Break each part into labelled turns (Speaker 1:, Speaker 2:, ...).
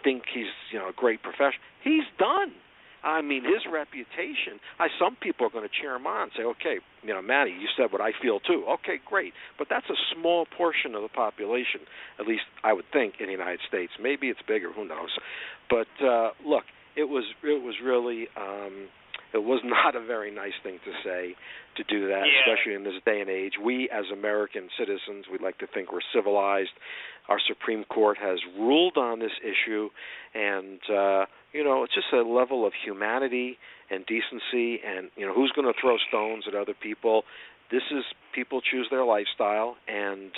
Speaker 1: think he's a great professional. He's done. I mean, his reputation. Some people are going to cheer him on and say, okay, Manny, you said what I feel too. Okay, great. But that's a small portion of the population, at least I would think, in the United States. Maybe it's bigger, who knows. But look, it was really it was not a very nice thing to say, to do that, especially in this day and age. We, as American citizens, we'd like to think we're civilized. Our Supreme Court has ruled on this issue, and it's just a level of humanity and decency, and who's going to throw stones at other people? This is people choose their lifestyle, and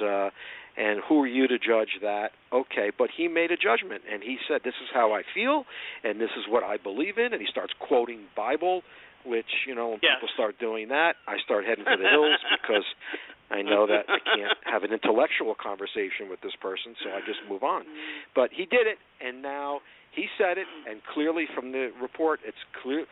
Speaker 1: who are you to judge that? Okay, but he made a judgment, and he said, this is how I feel, and this is what I believe in, and he starts quoting Bible, which, when people start doing that, I start heading for the hills because I know that I can't have an intellectual conversation with this person, so I just move on. But he did it, and now he said it, and clearly from the report, it's clear.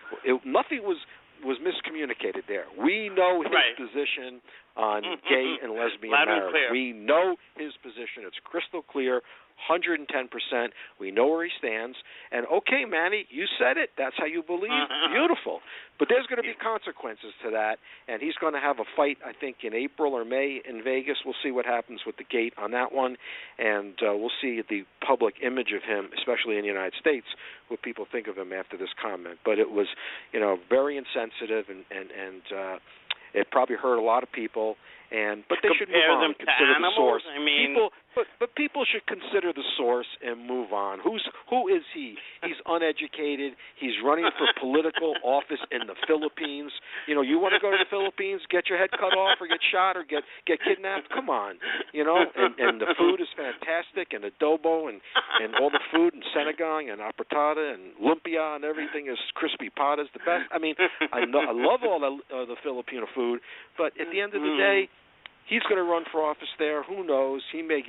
Speaker 1: Nothing was miscommunicated there. We know his position on gay and lesbian marriage. We know his position. It's crystal clear, 110%. We know where he stands. And, okay, Manny, you said it. That's how you believe. Beautiful. But there's going to be consequences to that, and he's going to have a fight, I think, in April or May in Vegas. We'll see what happens with the gate on that one, and we'll see the public image of him, especially in the United States, what people think of him after this comment. But it was, very insensitive, and it probably hurt a lot of people. But they should move on and consider the source.
Speaker 2: I mean,
Speaker 1: but people should consider the source and move on. Who is he? He's uneducated. He's running for political office in the Philippines. You want to go to the Philippines, get your head cut off, or get shot, or get kidnapped? Come on, And the food is fantastic, and adobo, and all the food, and sinigang, and apertada, and lumpia, and everything is crispy pata is the best. I mean, I love all the Filipino food, but at the end of the day, he's going to run for office there. Who knows? He may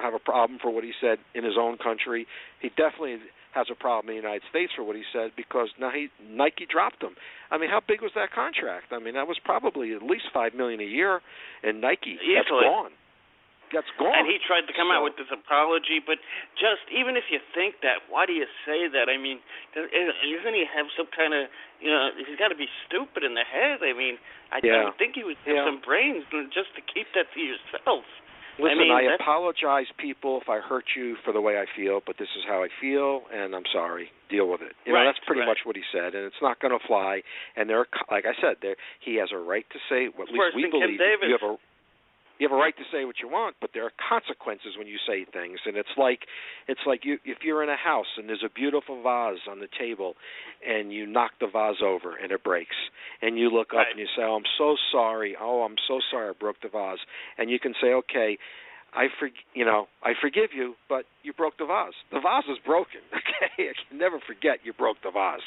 Speaker 1: have a problem for what he said in his own country. He definitely has a problem in the United States for what he said because now Nike dropped him. I mean, how big was that contract? I mean, that was probably at least $5 million a year, and Nike, that's gone. That's gone.
Speaker 2: And he tried to come out with this apology, but just even if you think that, why do you say that? I mean, doesn't he have some kind of, he's got to be stupid in the head. I mean, I don't think he would have some brains just to keep that to yourself.
Speaker 1: Listen, I apologize, people, if I hurt you for the way I feel, but this is how I feel, and I'm sorry. Deal with it. That's pretty much what he said, and it's not going to fly. And like I said, he has a right to say what at least we believe. You have a right to say what you want, but there are consequences when you say things. And it's like you, if you're in a house and there's a beautiful vase on the table, and you knock the vase over and it breaks, and you look up and you say, "Oh, I'm so sorry. Oh, I'm so sorry I broke the vase." And you can say, "Okay, I forgive you, but you broke the vase. The vase is broken." Okay, I can never forget you broke the vase.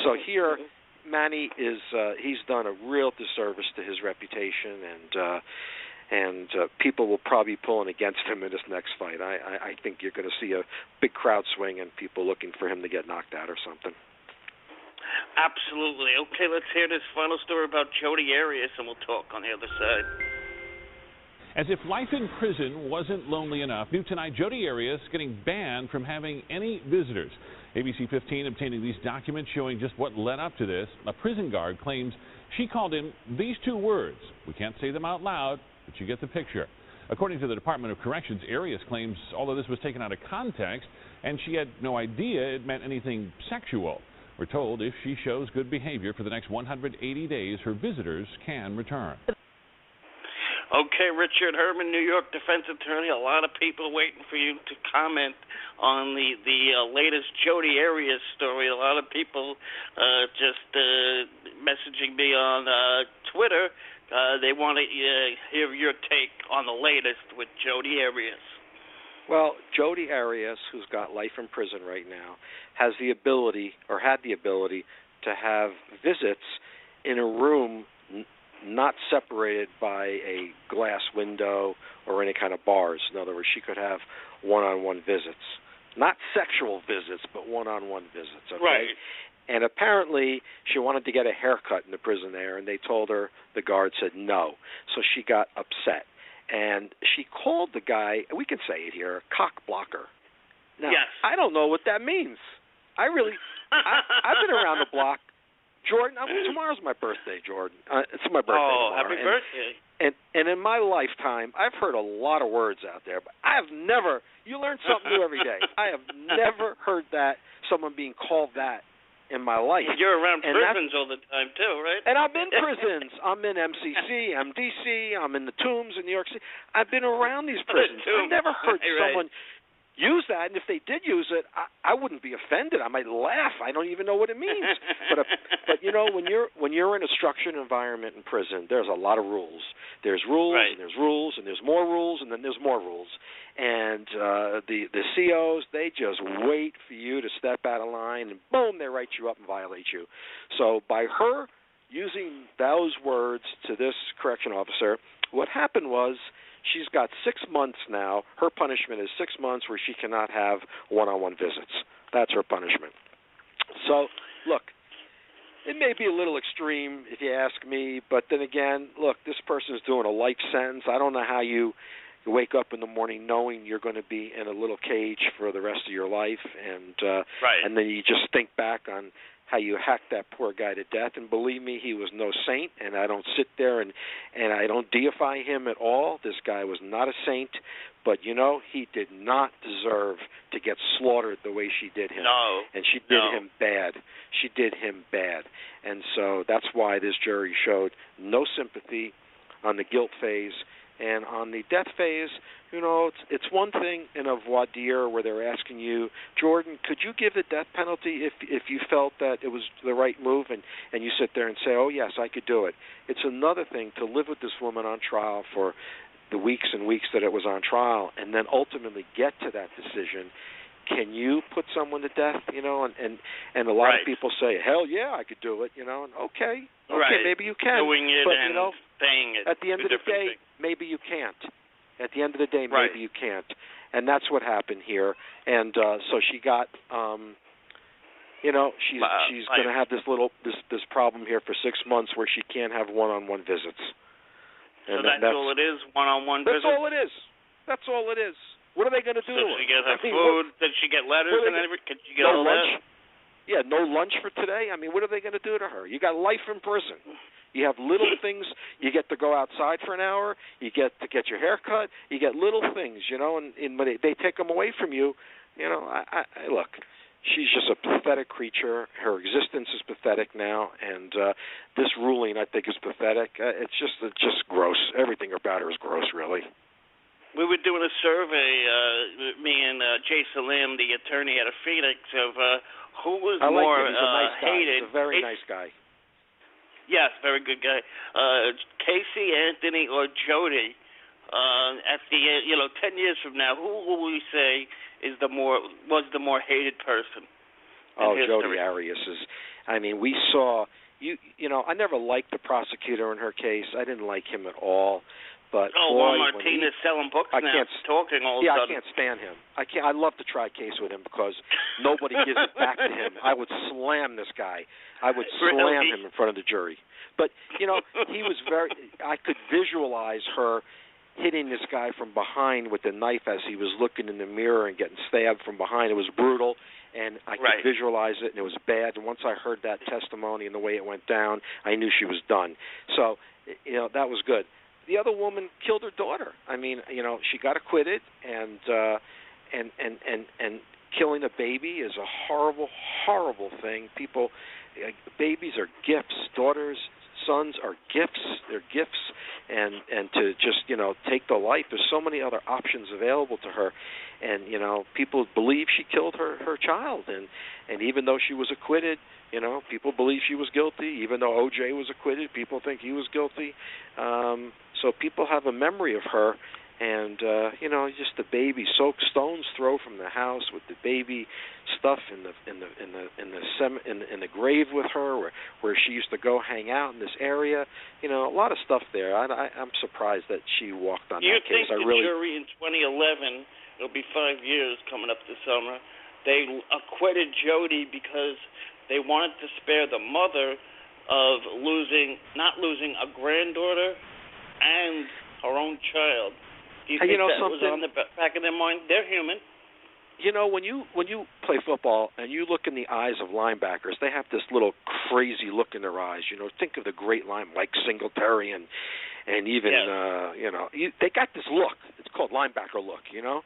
Speaker 1: So here, Manny he's done a real disservice to his reputation, and people will probably be pulling against him in this next fight. I think you're going to see a big crowd swing and people looking for him to get knocked out or something.
Speaker 2: Absolutely. Okay, let's hear this final story about Jodi Arias, and we'll talk on the other side.
Speaker 3: As if life in prison wasn't lonely enough, new tonight, Jodi Arias getting banned from having any visitors. ABC 15 obtaining these documents showing just what led up to this. A prison guard claims she called him these two words. We can't say them out loud, but you get the picture. According to the Department of Corrections, Arias claims all of this was taken out of context, and she had no idea it meant anything sexual. We're told if she shows good behavior for the next 180 days, her visitors can return.
Speaker 2: Okay, Richard Herman, New York defense attorney. A lot of people waiting for you to comment on the latest Jodi Arias story. A lot of people just messaging me on Twitter. They want to hear your take on the latest with Jodi Arias.
Speaker 1: Well, Jodi Arias, who's got life in prison right now, has the ability, or had the ability, to have visits in a room not separated by a glass window or any kind of bars. In other words, she could have one-on-one visits. Not sexual visits, but one-on-one visits, okay?
Speaker 2: Right.
Speaker 1: And apparently she wanted to get a haircut in the prison there, and they told her, the guard said no. So she got upset. And she called the guy, we can say it here, a cock blocker. Now,
Speaker 2: Yes.
Speaker 1: I don't know what that means. I've been around the block. Jordan, tomorrow's my birthday, Jordan. It's my birthday tomorrow.
Speaker 2: Oh, happy birthday.
Speaker 1: And in my lifetime, I've heard a lot of words out there, but I have never, you learn something new every day. I have never heard that, someone being called that in my life.
Speaker 2: You're around prisons all the time, too, right?
Speaker 1: And I'm in prisons. I'm in MCC, MDC, I'm in the Tombs in New York City. I've been around these prisons. I've never heard someone use that, and if they did use it, I wouldn't be offended. I might laugh. I don't even know what it means. But you know, when you're in a structured environment in prison, there's a lot of rules. There's rules, and there's rules, and there's more rules, and then there's more rules. And the COs, they just wait for you to step out of line, and boom, they write you up and violate you. So by her using those words to this correction officer, what happened was, she's got 6 months now. Her punishment is 6 months where she cannot have one-on-one visits. That's her punishment. So, look, it may be a little extreme if you ask me, but then again, look, this person's doing a life sentence. I don't know how you wake up in the morning knowing you're going to be in a little cage for the rest of your life, and then you just think back on how you hacked that poor guy to death. And believe me, he was no saint, and I don't sit there and I don't deify him at all. This guy was not a saint, but, you know, he did not deserve to get slaughtered the way she did him.
Speaker 2: No.
Speaker 1: And she did him bad. She did him bad. And so that's why this jury showed no sympathy on the guilt phase. And on the death phase, you know, it's one thing in a voir dire where they're asking you, Jordan, could you give the death penalty if you felt that it was the right move, and you sit there and say, oh, yes, I could do it. It's another thing to live with this woman on trial for the weeks and weeks that it was on trial and then ultimately get to that decision. Can you put someone to death, you know? And a lot of people say, hell yeah, I could do it, you know. And okay, maybe you can.
Speaker 2: Doing it,
Speaker 1: but,
Speaker 2: and
Speaker 1: you know,
Speaker 2: saying it.
Speaker 1: At the end of the day, maybe you can't. At the end of the day, maybe you can't. And that's what happened here. And so she got, you know, she's going to have this problem here for 6 months where she can't have one-on-one visits. And
Speaker 2: so that's all it is, one-on-one visits?
Speaker 1: That's all it is. That's all it is. What are they going to do to her?
Speaker 2: Did she get her food? Did she get letters and everything? Could she get all
Speaker 1: lunch?
Speaker 2: that?
Speaker 1: Yeah, no lunch for today. I mean, what are they going to do to her? You got life in prison. You have little things. You get to go outside for an hour. You get to get your hair cut. You get little things, you know, and when they take them away from you, you know, I look, she's just a pathetic creature. Her existence is pathetic now, and this ruling, I think, is pathetic. It's just gross. Everything about her is gross, really.
Speaker 2: We were doing a survey, me and Jay Salim, the attorney out of Phoenix, of who was more
Speaker 1: him. He's a nice guy.
Speaker 2: hated.
Speaker 1: He's a very nice guy.
Speaker 2: Yes, very good guy. Casey, Anthony, or Jodi. At the 10 years from now, who will we say was the more hated person?
Speaker 1: Jodi Arias is. I mean, we saw you know. I never liked the prosecutor in her case. I didn't like him at all. But
Speaker 2: Juan Martinez selling books now, talking all the
Speaker 1: I
Speaker 2: sudden.
Speaker 1: can't stand him. I love to try a case with him because nobody gives it back to him. I would slam this guy. I would slam him in front of the jury. But, you know, he was I could visualize her hitting this guy from behind with the knife as he was looking in the mirror and getting stabbed from behind. It was brutal, and I could visualize it, and it was bad. And once I heard that testimony and the way it went down, I knew she was done. So, you know, that was good. The other woman killed her daughter. I mean, you know, she got acquitted, and killing a baby is a horrible, horrible thing. Babies are gifts. Daughters, sons are gifts. They're gifts, and to just, you know, take the life. There's so many other options available to her, and, you know, people believe she killed her child, and even though she was acquitted, you know, people believe she was guilty. Even though O.J. was acquitted, people think he was guilty. So people have a memory of her, and you know, just the baby soaked stone's throw from the house with the baby stuff in the grave with her, where she used to go hang out in this area. You know, a lot of stuff there. I'm surprised that she walked on that case.
Speaker 2: You think the jury in 2011, it'll be 5 years coming up this summer, they acquitted Jodi because they wanted to spare the mother of not losing a granddaughter and her own child? Do you think that was on the back of their mind? They're human.
Speaker 1: You know, when you play football and you look in the eyes of linebackers, they have this little crazy look in their eyes. You know, think of the great line Mike Singletary and even they got this look. It's called linebacker look. You know,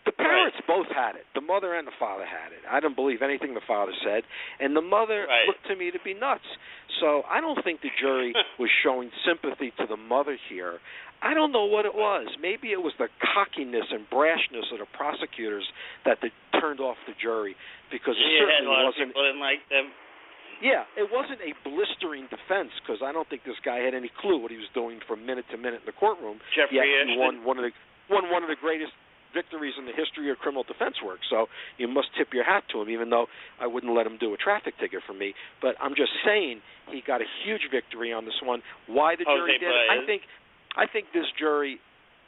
Speaker 1: the parents both had it. The mother and the father had it. I didn't believe anything the father said, and the mother looked to me to be nuts. So I don't think the jury was showing sympathy to the mother here. I don't know what it was. Maybe it was the cockiness and brashness of the prosecutors that they turned off the jury, because it certainly wasn't.
Speaker 2: People didn't like them.
Speaker 1: Yeah, it wasn't a blistering defense, because I don't think this guy had any clue what he was doing from minute to minute in the courtroom.
Speaker 2: Jeffrey
Speaker 1: he won one of the greatest victories in the history of criminal defense work. So you must tip your hat to him, even though I wouldn't let him do a traffic ticket for me. But I'm just saying he got a huge victory on this one. Why the jury did it? I think this jury,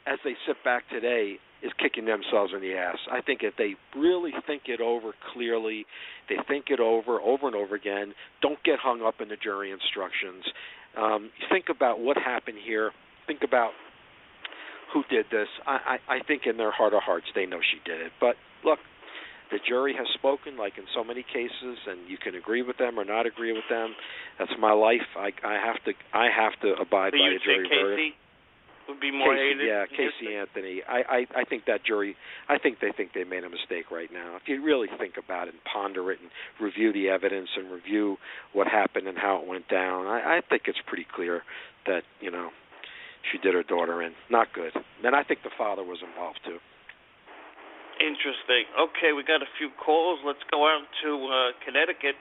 Speaker 1: as they sit back today, is kicking themselves in the ass. I think if they really think it over clearly, they think it over and over again, don't get hung up in the jury instructions. Think about what happened here. Think about who did this. I think in their heart of hearts they know she did it. But look, the jury has spoken, like in so many cases, and you can agree with them or not agree with them. That's my life. I have to abide by the jury verdict.
Speaker 2: Would be more hated.
Speaker 1: Yeah, Casey Anthony. I think that jury. I think they made a mistake right now. If you really think about it and ponder it and review the evidence and review what happened and how it went down, I think it's pretty clear that she did her daughter in. Not good. And I think the father was involved too.
Speaker 2: Interesting. Okay, we got a few calls. Let's go out to Connecticut.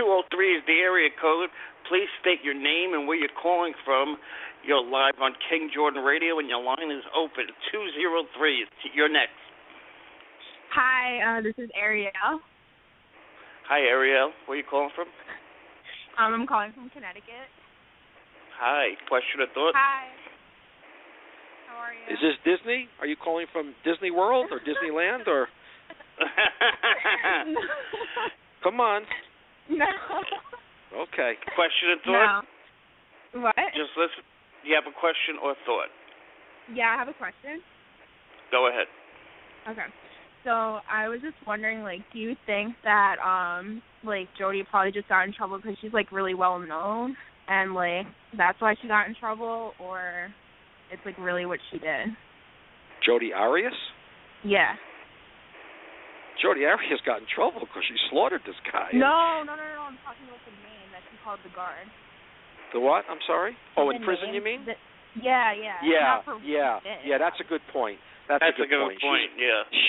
Speaker 2: 203 is the area code. Please state your name and where you're calling from. You're live on King Jordan Radio, and your line is open. 203. You're next.
Speaker 4: Hi, this is Ariel.
Speaker 2: Hi, Ariel. Where are you calling from?
Speaker 4: I'm calling from Connecticut.
Speaker 2: Hi. Question or thought?
Speaker 4: Hi. How are you?
Speaker 1: Is this Disney? Are you calling from Disney World or Disneyland or? Come on.
Speaker 4: No.
Speaker 1: Okay.
Speaker 2: Question or thought?
Speaker 4: No. What?
Speaker 2: Just listen. Do you have a question or thought?
Speaker 4: Yeah, I have a question.
Speaker 2: Go ahead.
Speaker 4: Okay. So I was just wondering, do you think that, Jodi probably just got in trouble because she's, really well known, and, that's why she got in trouble, or it's, really what she did?
Speaker 1: Jodi Arias?
Speaker 4: Yeah.
Speaker 1: Jodi Arias got in trouble because she slaughtered this guy.
Speaker 4: No. I'm talking about the name that she called the guard.
Speaker 1: The what? I'm sorry? Oh, in prison, you mean?
Speaker 4: Yeah.
Speaker 1: Yeah, that's a good point. That's a good point.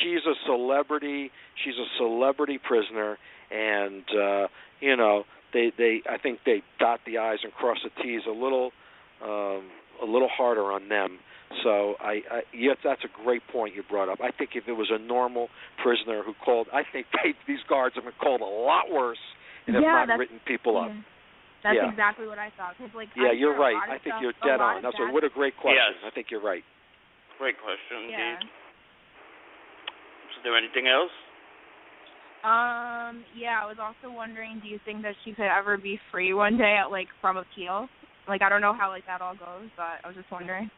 Speaker 1: She's a celebrity. She's a celebrity prisoner, and I think they dot the I's and cross the T's a little harder on them. So yes, that's a great point you brought up. I think if it was a normal prisoner who called, I think these guards have been called a lot worse and have not written people up.
Speaker 4: That's exactly what I thought.
Speaker 1: You're right. I think you're dead on. What a great question.
Speaker 2: Yes.
Speaker 1: I think you're right.
Speaker 2: Great question, indeed.
Speaker 4: Yeah.
Speaker 2: Is there anything else?
Speaker 4: I was also wondering, do you think that she could ever be free one day from appeal? I don't know how that all goes, but I was just wondering.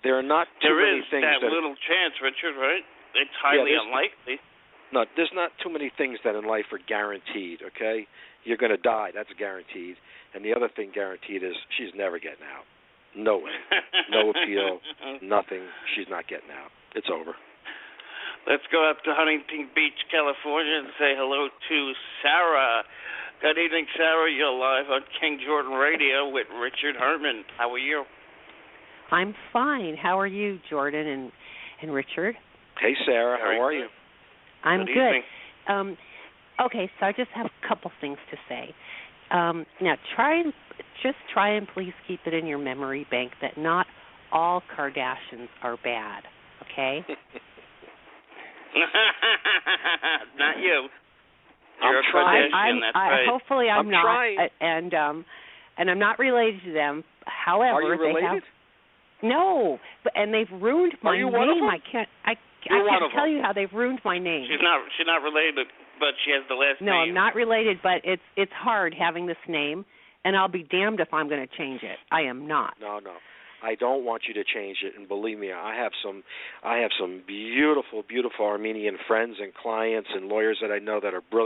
Speaker 1: There are not too many things
Speaker 2: that little chance, Richard, right? It's highly unlikely.
Speaker 1: No, there's not too many things that in life are guaranteed, okay? You're going to die. That's guaranteed. And the other thing guaranteed is she's never getting out. No way. No appeal, nothing. She's not getting out. It's over.
Speaker 2: Let's go up to Huntington Beach, California, and say hello to Sarah. Good evening, Sarah. You're live on King Jordan Radio with Richard Herman. How are you?
Speaker 5: I'm fine. How are you, Jordan and Richard?
Speaker 1: Hey, Sarah. How are you?
Speaker 5: I'm
Speaker 2: good.
Speaker 5: Evening. Okay, so I just have a couple things to say. Now, try and please keep it in your memory bank that not all Kardashians are bad, okay?
Speaker 2: Not you. You're a Kardashian, that's right.
Speaker 5: Hopefully I'm not.
Speaker 1: Trying.
Speaker 5: And I'm not related to them. However,
Speaker 1: are you related?
Speaker 5: No, and they've ruined my name. I can't tell you how they've ruined my name.
Speaker 2: She's not related, but she has the last name.
Speaker 5: No, I'm not related, but it's hard having this name, and I'll be damned if I'm going to change it. I am not.
Speaker 1: No. I don't want you to change it. And believe me, I have some beautiful, beautiful Armenian friends and clients and lawyers that I know that are brilliant